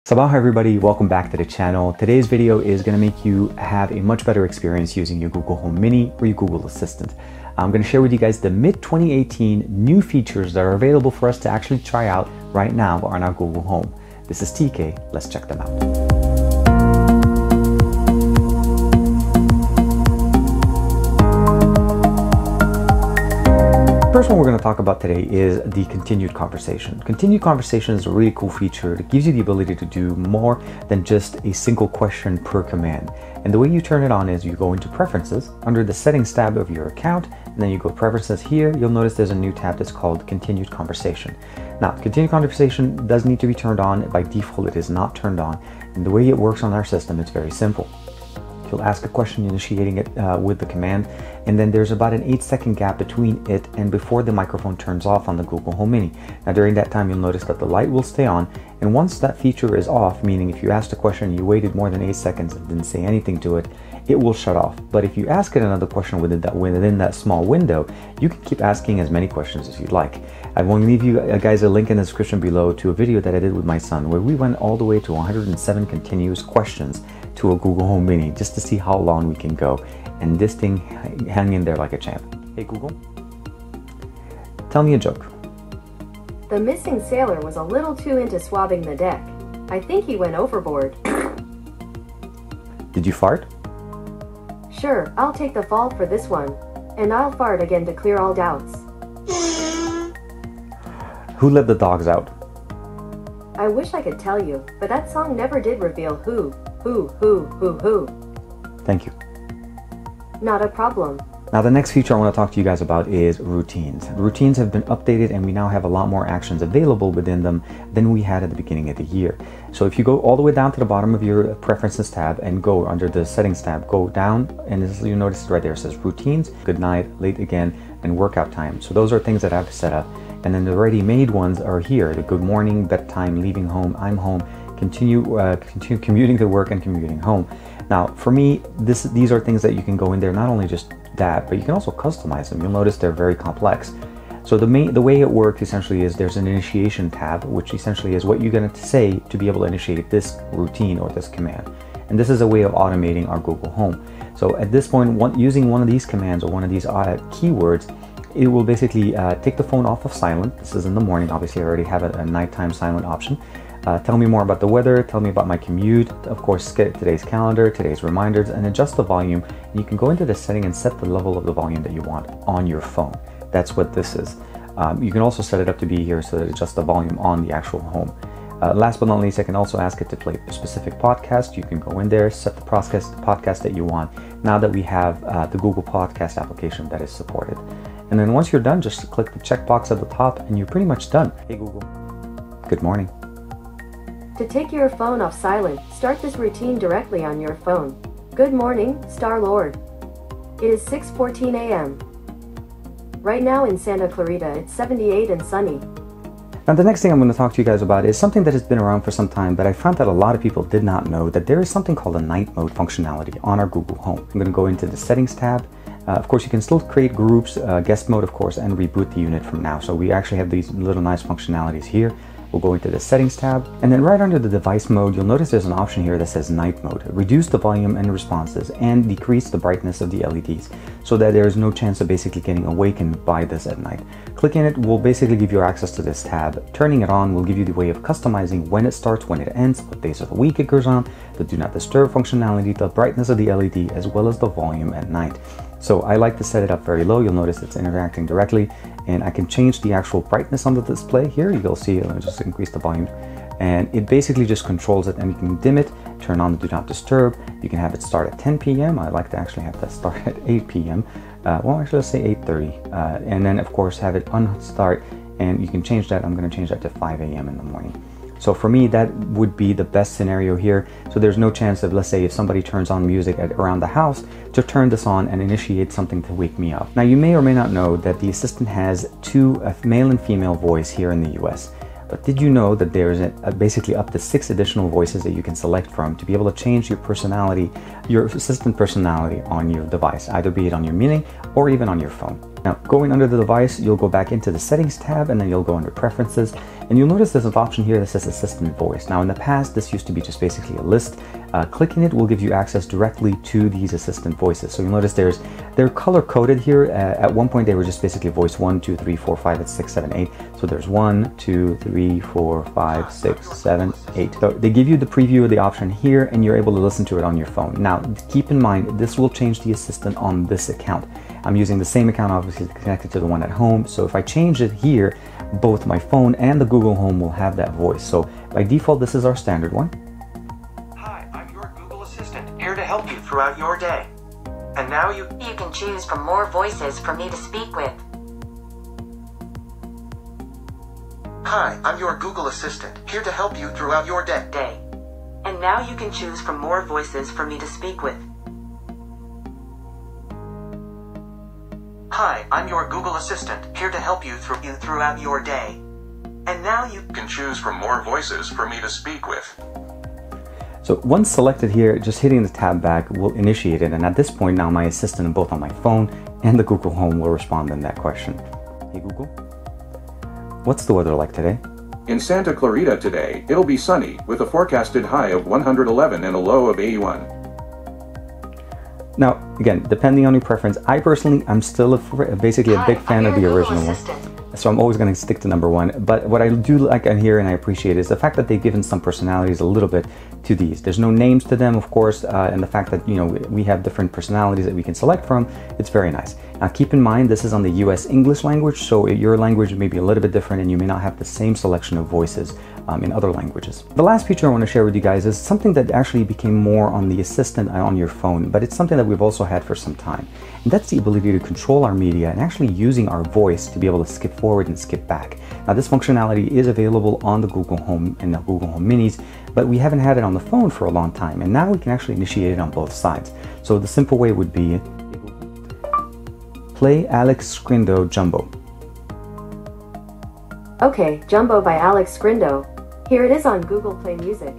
Sabah everybody, welcome back to the channel. Today's video is going to make you have a much better experience using your Google Home Mini or your Google Assistant. I'm going to share with you guys the mid-2018 new features that are available for us to actually try out right now on our Google Home. This is TK, let's check them out. First one we're going to talk about today is the continued conversation. Continued conversation is a really cool feature that gives you the ability to do more than just a single question per command. And the way you turn it on is you go into preferences under the settings tab of your account, and then you go preferences here. You'll notice there's a new tab that's called continued conversation. Now, continued conversation does need to be turned on. By default, it is not turned on. And the way it works on our system, it's very simple. You'll ask a question initiating it with the command, and then there's about an 8-second gap between it and before the microphone turns off on the Google Home Mini. Now during that time, you'll notice that the light will stay on, and once that feature is off, meaning if you asked a question, you waited more than 8 seconds and didn't say anything to it, it will shut off. But if you ask it another question within that small window, you can keep asking as many questions as you'd like. I will leave you guys a link in the description below to a video that I did with my son where we went all the way to 107 continuous questions to a Google Home Mini just to see how long we can go, and this thing hang in there like a champ. Hey Google, tell me a joke. The missing sailor was a little too into swabbing the deck. I think he went overboard. Did you fart? Sure, I'll take the fall for this one. And I'll fart again to clear all doubts. Who let the dogs out? I wish I could tell you, but that song never did reveal who. Thank you. Not a problem. Now the next feature I want to talk to you guys about is routines. Routines have been updated and we now have a lot more actions available within them than we had at the beginning of the year. So if you go all the way down to the bottom of your preferences tab and go under the settings tab, go down, and as you notice right there it says routines, good night, late again, and workout time. So those are things that I have set up. And then the ready-made ones are here, the good morning, bedtime, leaving home, I'm home, continue commuting to work, and commuting home. Now for me, these are things that you can go in there, not only just that, but you can also customize them. You'll notice they're very complex. So the way it works essentially is there's an initiation tab, which essentially is what you're going to say to be able to initiate this routine or this command. And this is a way of automating our Google Home. So at this point, using one of these commands or one of these keywords, it will basically take the phone off of silent. This is in the morning. Obviously I already have a nighttime silent option. Tell me more about the weather, tell me about my commute, of course get today's calendar, today's reminders, and adjust the volume. And you can go into the setting and set the level of the volume that you want on your phone. That's what this is. You can also set it up to be here so that it adjusts the volume on the actual home. Last but not least, I can also ask it to play a specific podcast. You can go in there, set the podcast that you want, now that we have the Google Podcast application that is supported. And then once you're done, just click the checkbox at the top and you're pretty much done. Hey Google, good morning. To take your phone off silent, start this routine directly on your phone. Good morning, Star-Lord. It is 6:14 a.m. Right now in Santa Clarita, it's 78 and sunny. Now the next thing I'm going to talk to you guys about is something that has been around for some time, but I found that a lot of people did not know that there is something called a night mode functionality on our Google Home. I'm going to go into the settings tab. Of course, you can still create groups, guest mode, of course, and reboot the unit from now. So we actually have these little nice functionalities here. We'll go into the settings tab, and then right under the device mode, you'll notice there's an option here that says night mode. Reduce the volume and responses and decrease the brightness of the LEDs so that there is no chance of basically getting awakened by this at night. Clicking it will basically give you access to this tab. Turning it on will give you the way of customizing when it starts, when it ends, what days of the week it goes on, the do not disturb functionality, the brightness of the LED, as well as the volume at night. So I like to set it up very low. You'll notice it's interacting directly, and I can change the actual brightness on the display here. You'll see, let me just increase the volume, and it basically just controls it, and you can dim it, turn on the do not disturb. You can have it start at 10 p.m. I like to actually have that start at 8 p.m. Well, actually, let's say 8:30, and then of course have it unstart, and you can change that. I'm going to change that to 5 a.m. in the morning. So for me, that would be the best scenario here. So there's no chance of, let's say, if somebody turns on music around the house, to turn this on and initiate something to wake me up. Now, you may or may not know that the Assistant has two, a male and female voice here in the US. But did you know that there's basically up to 6 additional voices that you can select from to be able to change your personality, your assistant personality on your device, either be it on your Mini or even on your phone. Now, going under the device, you'll go back into the settings tab and then you'll go under preferences. And you'll notice there's an option here that says Assistant Voice. Now in the past, this used to be just basically a list. Clicking it will give you access directly to these assistant voices. So you'll notice they're color coded here. At one point they were just basically voice 1, 2, 3, 4, 5, 6, 7, 8. So there's 1, 2, 3, 4, 5, 6, 7, 8. So they give you the preview of the option here and you're able to listen to it on your phone. Now keep in mind, this will change the assistant on this account. I'm using the same account obviously connected to the one at home. So if I change it here, both my phone and the Google Home will have that voice. So by default, this is our standard one. Hi, I'm your Google Assistant, here to help you throughout your day. And now you can choose from more voices for me to speak with. Hi, I'm your Google Assistant, here to help you throughout your day. And now you can choose from more voices for me to speak with. Hi, I'm your Google Assistant, here to help you throughout your day. And now you can choose from more voices for me to speak with. So once selected here, just hitting the tab back will initiate it. And at this point now, my assistant both on my phone and the Google Home will respond in that question. Hey Google, what's the weather like today? In Santa Clarita today, it'll be sunny, with a forecasted high of 111 and a low of 81. Now, again, depending on your preference, I personally, I'm still basically a big fan of the original one. So I'm always going to stick to number one. But what I do like and hear and I appreciate is the fact that they've given some personalities a little bit to these. There's no names to them, of course, and the fact that, you know, we have different personalities that we can select from, it's very nice. Now keep in mind, this is on the US English language, so your language may be a little bit different and you may not have the same selection of voices in other languages. The last feature I want to share with you guys is something that actually became more on the assistant on your phone, but it's something that we've also had for some time. And that's the ability to control our media and actually using our voice to be able to skip forward and skip back. Now this functionality is available on the Google Home and the Google Home Minis, but we haven't had it on the phone for a long time, and now we can actually initiate it on both sides. So the simple way would be play Alex Scrindo Jumbo. Okay, Jumbo by Alex Scrindo. Here it is on Google Play Music.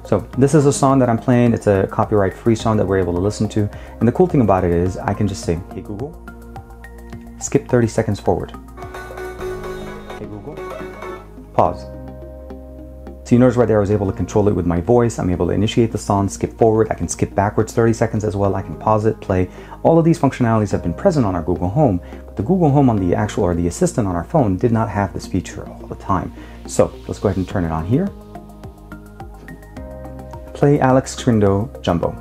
So this is a song that I'm playing. It's a copyright-free song that we're able to listen to. And the cool thing about it is I can just say, hey Google, skip 30 seconds forward. Hey Google, pause. So you notice right there I was able to control it with my voice. I'm able to initiate the song, skip forward. I can skip backwards 30 seconds as well. I can pause it, play. All of these functionalities have been present on our Google Home, but the Google Home on the actual or the assistant on our phone did not have this feature all the time. So let's go ahead and turn it on here. Play Alex Scrindo Jumbo.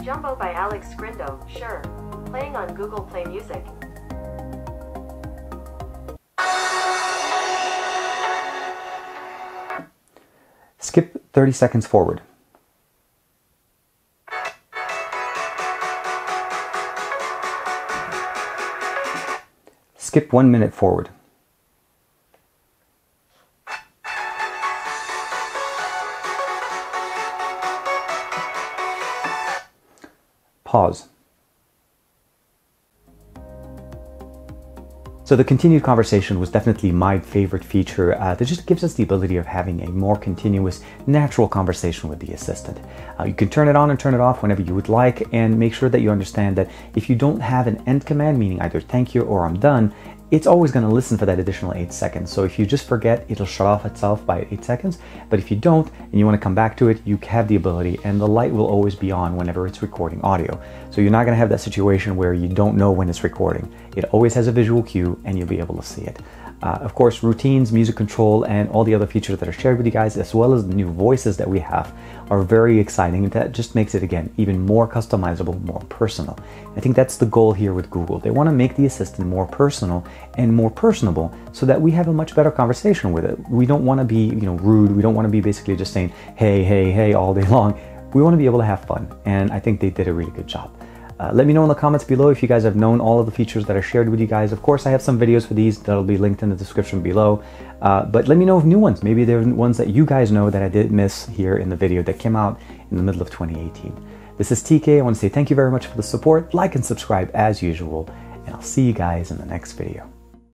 Jumbo by Alex Scrindo, sure. Playing on Google Play Music. Skip 30 seconds forward. Skip 1 minute forward. Pause. So the continued conversation was definitely my favorite feature that just gives us the ability of having a more continuous, natural conversation with the assistant. You can turn it on and turn it off whenever you would like, and make sure that you understand that if you don't have an end command, meaning either thank you or I'm done, it's always going to listen for that additional 8 seconds. So if you just forget, it'll shut off itself by 8 seconds. But if you don't, and you want to come back to it, you have the ability, and the light will always be on whenever it's recording audio. So you're not going to have that situation where you don't know when it's recording. It always has a visual cue, and you'll be able to see it. Of course, routines, music control, and all the other features that are shared with you guys, as well as the new voices that we have, are very exciting. And that just makes it, again, even more customizable, more personal. I think that's the goal here with Google. They want to make the assistant more personal and more personable so that we have a much better conversation with it. We don't want to be, rude. We don't want to be basically just saying, hey, hey, hey, all day long. We want to be able to have fun. And I think they did a really good job. Let me know in the comments below if you guys have known all of the features that are shared with you guys. Of course, I have some videos for these that'll be linked in the description below. But let me know of new ones. Maybe there are ones that you guys know that I did miss here in the video that came out in the middle of 2018. This is TK. I want to say thank you very much for the support. Like and subscribe as usual. And I'll see you guys in the next video.